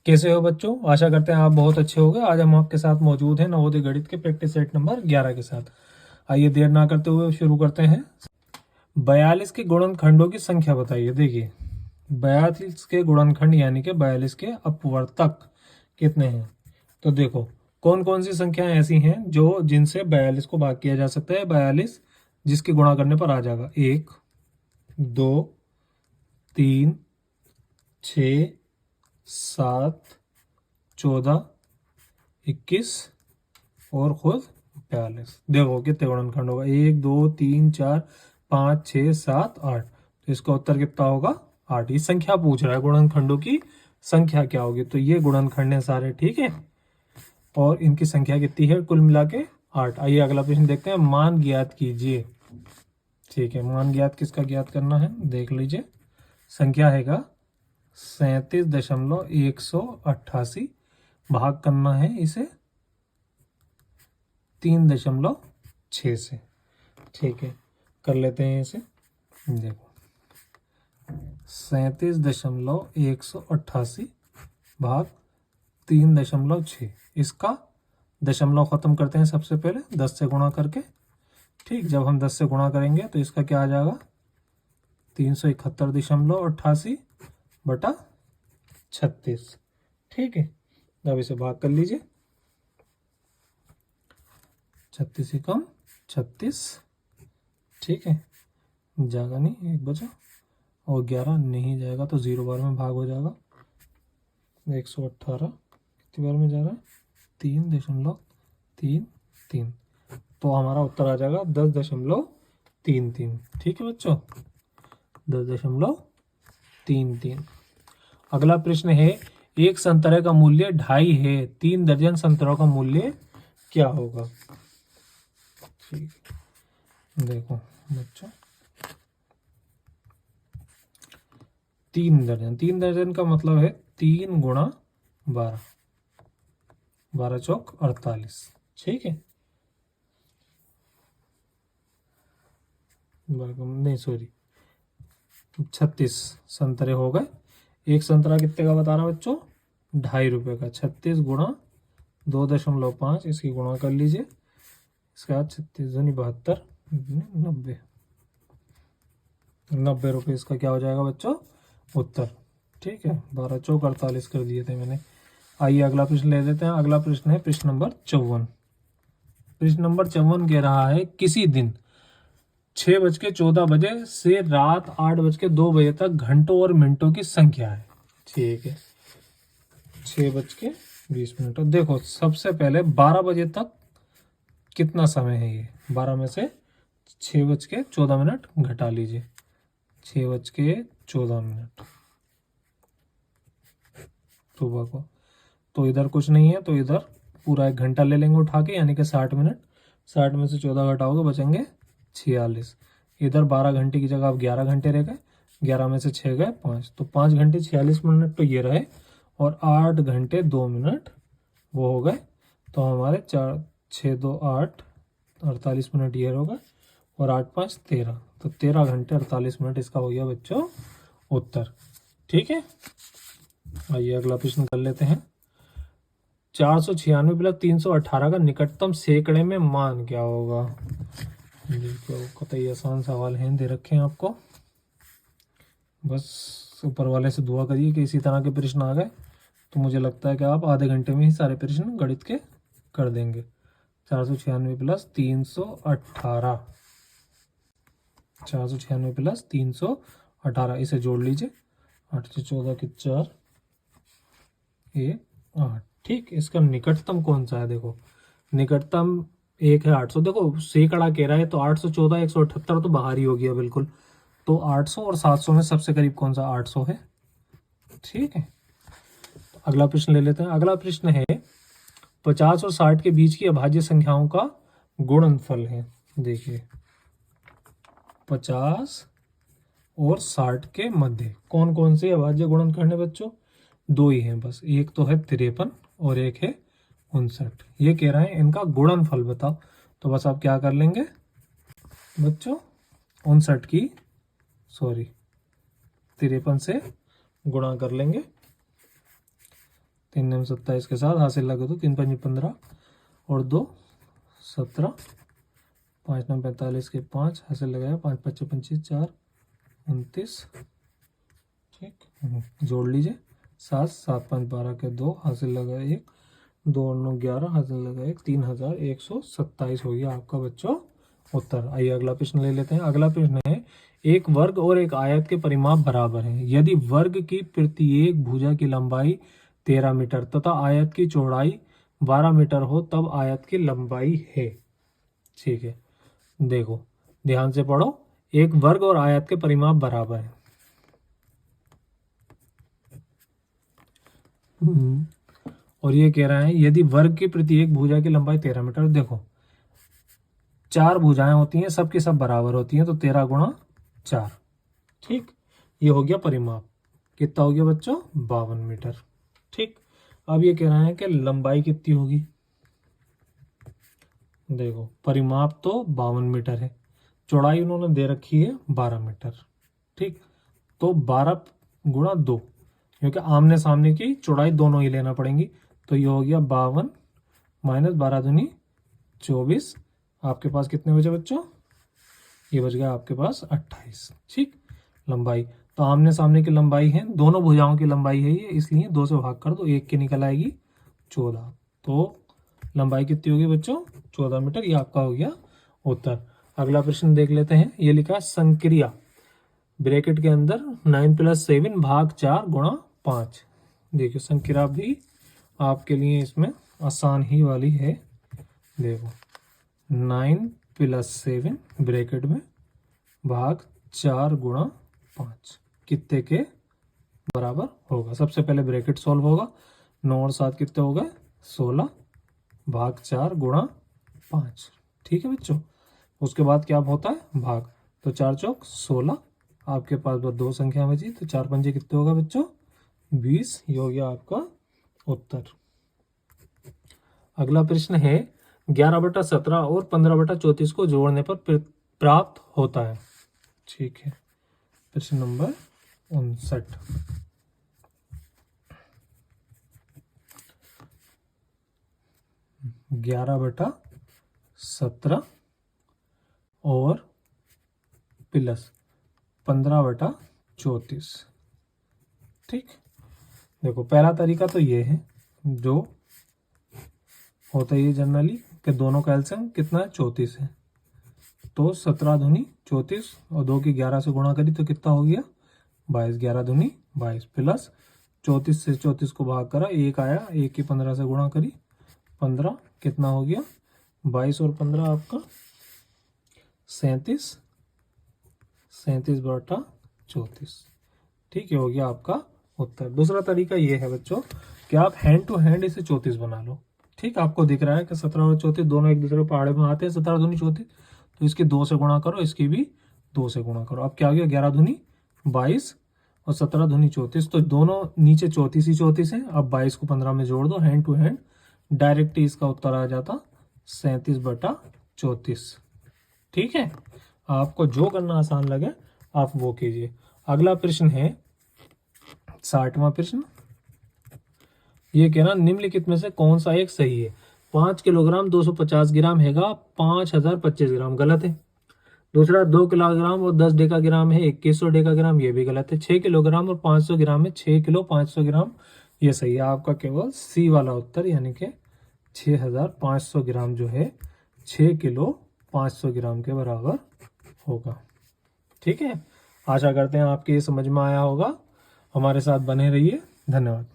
कैसे हो बच्चों? आशा करते हैं आप बहुत अच्छे होंगे। आज हम आपके साथ मौजूद हैं नवोदय गणित के प्रैक्टिस सेट नंबर 11 के साथ। आइए देर ना करते हुए शुरू करते हैं। 42 के गुणनखंडों की संख्या बताइए। देखिए 42 के गुणनखंड यानी कि 42 के अपवर्तक कितने हैं। तो देखो कौन कौन सी संख्याएं ऐसी हैं जो जिनसे 42 को भाग किया जा सकता है। 42 जिसके गुणा करने पर आ जाएगा 1, 2, 3, 6, 7, 14, 21 और खुद 42। देखो कितने गुणनखंड होगा, 1, 2, 3, 4, 5, 6, 7, 8। तो इसका उत्तर कितना होगा? 8। ये संख्या पूछ रहा है, गुणनखंडों की संख्या क्या होगी। तो ये गुणनखंड है सारे, ठीक है। और इनकी संख्या कितनी है कुल मिला के? 8। आइए अगला प्रश्न देखते हैं। मान ज्ञात कीजिए। ठीक है, मान ज्ञात किसका ज्ञात करना है देख लीजिए। संख्या हैगा 37.188। भाग करना है इसे 3.6 से। ठीक है, कर लेते हैं इसे। देखो 37.188 भाग 3.6। इसका दशमलव खत्म करते हैं सबसे पहले 10 से गुणा करके। ठीक, जब हम 10 से गुणा करेंगे तो इसका क्या आ जाएगा? 371.88 बटा 36। ठीक है, अब इसे भाग कर लीजिए। 36 से कम 36। ठीक है, जाएगा नहीं, 1 बचा और 11 नहीं जाएगा तो 0 बार में भाग हो जाएगा। 118 कितनी बार में जा रहा है? 3.33। तो हमारा उत्तर आ जाएगा 10.33। ठीक है बच्चों, 10.33। अगला प्रश्न है, एक संतरे का मूल्य 2.5 है, 3 दर्जन संतरों का मूल्य क्या होगा? ठीक, देखो बच्चों 3 दर्जन, 3 दर्जन का मतलब है 3 गुणा 12, 12 चौक 48। ठीक है, नहीं सॉरी 36 संतरे हो गए। एक संतरा कितने का बता रहा बच्चों? 2.5 रुपये का। 36 गुणा 2.5, इसकी गुणा कर लीजिए। इसके बाद 36 दूनी 72, 90, 90 रुपये इसका क्या हो जाएगा बच्चों? उत्तर। ठीक है, 12 चौक 48 कर दिए थे मैंने। आइए अगला प्रश्न ले लेते हैं। अगला प्रश्न है प्रश्न नंबर 54। प्रश्न नंबर 54 कह रहा है, किसी दिन 6:14 से रात 8:02 तक घंटों और मिनटों की संख्या है। ठीक है, 6:20। देखो सबसे पहले 12 बजे तक कितना समय है ये? 12 में से 6:14 घटा लीजिए। 6:14 सुबह को। तो इधर कुछ नहीं है, तो इधर पूरा 1 घंटा ले लेंगे उठा के, यानी कि 60 मिनट। 60 में से 14 घटाओगे बचेंगे 46। इधर 12 घंटे की जगह अब 11 घंटे रह गए। 11 में से 6 गए 5, तो 5 घंटे 46 मिनट तो ये रहे, और 8 घंटे 2 मिनट वो हो गए। तो हमारे 4, 6, 2, 8, 48 मिनट ये होगा, और 8, 5, 13। तो 13 घंटे 48 मिनट इसका हो गया बच्चों उत्तर। ठीक है, आइए अगला प्रश्न कर लेते हैं। 496 प्लस 318 का निकटतम सैकड़े में मान क्या होगा? देखो कतई आसान सवाल हैं दे रखे हैं आपको, बस ऊपर वाले से दुआ करिए कि इसी तरह के प्रश्न आ गए तो मुझे लगता है कि आप आधे घंटे में ही सारे प्रश्न गणित के कर देंगे। 496 प्लस 318, 496 प्लस 318, इसे जोड़ लीजिए। 8 से 14 के 4, 1, 8। ठीक, इसका निकटतम कौन सा है? देखो निकटतम एक है 800। देखो सैकड़ा कह रहा है तो 814, 178 तो बाहर ही हो गया बिल्कुल। तो 800 और 700 में सबसे करीब कौन सा? 800 है। ठीक है, तो अगला प्रश्न ले लेते हैं। अगला प्रश्न है, 50 और 60 के बीच की अभाज्य संख्याओं का गुणनफल है। देखिए 50 और 60 के मध्य कौन कौन से अभाज्य गुणनखंड है बच्चों? 2 ही हैं बस, एक तो है 53 और एक है 59। ये कह रहे हैं इनका गुणनफल बताओ। तो बस आप क्या कर लेंगे बच्चों, 53 से गुणा कर लेंगे। 3 9 27 के साथ हासिल लगे तो 3 5 15 और 2 17, 5 9 45 के 5 हासिल लगाया, 5 5 25 4 29, ठीक, जोड़ लीजिए 7 7 5 12 के 2 हासिल लगाया 1, 2 9 11 हासिल लगाया 1, 3127 हो गया आपका बच्चों उत्तर। आइए अगला प्रश्न ले लेते हैं। अगला प्रश्न है, एक वर्ग और एक आयत के परिमाप बराबर हैं। यदि वर्ग की प्रत्येक भुजा की लंबाई 13 मीटर तथा आयत की चौड़ाई 12 मीटर हो तब आयत की लंबाई है। ठीक है, देखो ध्यान से पढ़ो। एक वर्ग और आयत के परिमाप बराबर है। और ये कह रहा है यदि वर्ग की प्रत्येक भुजा की लंबाई 13 मीटर, देखो 4 भुजाएं होती हैं, सबकी सब बराबर होती हैं, तो 13 गुणा 4, ठीक, ये हो गया परिमाप। कितना हो गया बच्चों? 52 मीटर। ठीक, अब ये कह रहा है कि लंबाई कितनी होगी। देखो परिमाप तो 52 मीटर है, चौड़ाई उन्होंने दे रखी है 12 मीटर। ठीक, तो 12 गुणा 2, क्योंकि आमने सामने की चौड़ाई दोनों ही लेना पड़ेंगी, तो ये हो गया 52 माइनस 12 दूनी 24। आपके पास कितने बचे बच्चों? ये बच गया आपके पास 28। ठीक, लंबाई तो आमने सामने की लंबाई है, दोनों भुजाओं की लंबाई है ये, इसलिए 2 से भाग कर दो, 1 की निकल आएगी 14। तो लंबाई कितनी होगी बच्चों? 14 मीटर। ये आपका हो गया उत्तर। अगला प्रश्न देख लेते हैं। ये लिखा संक्रिया ब्रैकेट के अंदर 9 + 7 भाग 4 गुणा 5। देखिए संक्रिया भी आपके लिए इसमें आसान ही वाली है। देखो 9 + 7 ब्रैकेट में भाग 4 गुणा 5 कितने के बराबर होगा। सबसे पहले ब्रैकेट सॉल्व होगा। 9 और 7 कितने हो गए? 16 भाग 4 गुणा 5। ठीक है बच्चों, उसके बाद क्या होता है? भाग। तो 4 चौक 16, आपके पास बस 2 संख्या बची, तो 4 पंजे कितने होगा बच्चों? 20। ये हो गया आपका उत्तर। अगला प्रश्न है 11/17 और 15/34 को जोड़ने पर प्राप्त होता है। ठीक है, प्रश्न नंबर 59। 11/17 और प्लस 15/34। ठीक, देखो पहला तरीका तो ये है, जो होता है ये जनरली कि दोनों का एलसीएम कितना है? 34 है। तो 17 दूनी 34 और 2 की 11 से गुणा करी तो कितना हो गया? 22। 11 दूनी 22 प्लस 34 से 34 को भाग करा, 1 आया, 1 की 15 से गुणा करी 15, कितना हो गया? 22 और 15 आपका 37, 37/34। ठीक है, हो गया आपका उत्तर। दूसरा तरीका ये है बच्चों कि आप हैंड टू हैंड इसे 34 बना लो। ठीक, आपको दिख रहा है कि 17 और 34 दोनों एक दूसरे पहाड़े में आते हैं। 17 दूनी 34, तो इसकी 2 से गुणा करो, इसकी भी 2 से गुणा करो। अब क्या हो गया? 11 दूनी 22 और 17 दूनी 34, तो दोनों नीचे 34 ही 34 है। अब 22 को 15 में जोड़ दो, हैंड टू हैंड डायरेक्ट ही इसका उत्तर आ जाता 37/34। ठीक है, आपको जो करना आसान लगे आप वो कीजिए। अगला प्रश्न है 60वां प्रश्न। ये कहना निम्नलिखित में से कौन सा एक सही है? 5 किलोग्राम 250 ग्राम हैगा 5025 ग्राम, गलत है। दूसरा 2 किलोग्राम और 10 डेकाग्राम है 2100 डेकाग्राम, ये भी गलत है। 6 किलोग्राम और 500 ग्राम है 6 किलो 500 ग्राम, ये सही है। आपका केवल सी वाला उत्तर यानी कि 6500 ग्राम जो है 6 किलो 500 ग्राम के बराबर होगा। ठीक है, आशा करते हैं आपके समझ में आया होगा। हमारे साथ बने रहिए। धन्यवाद।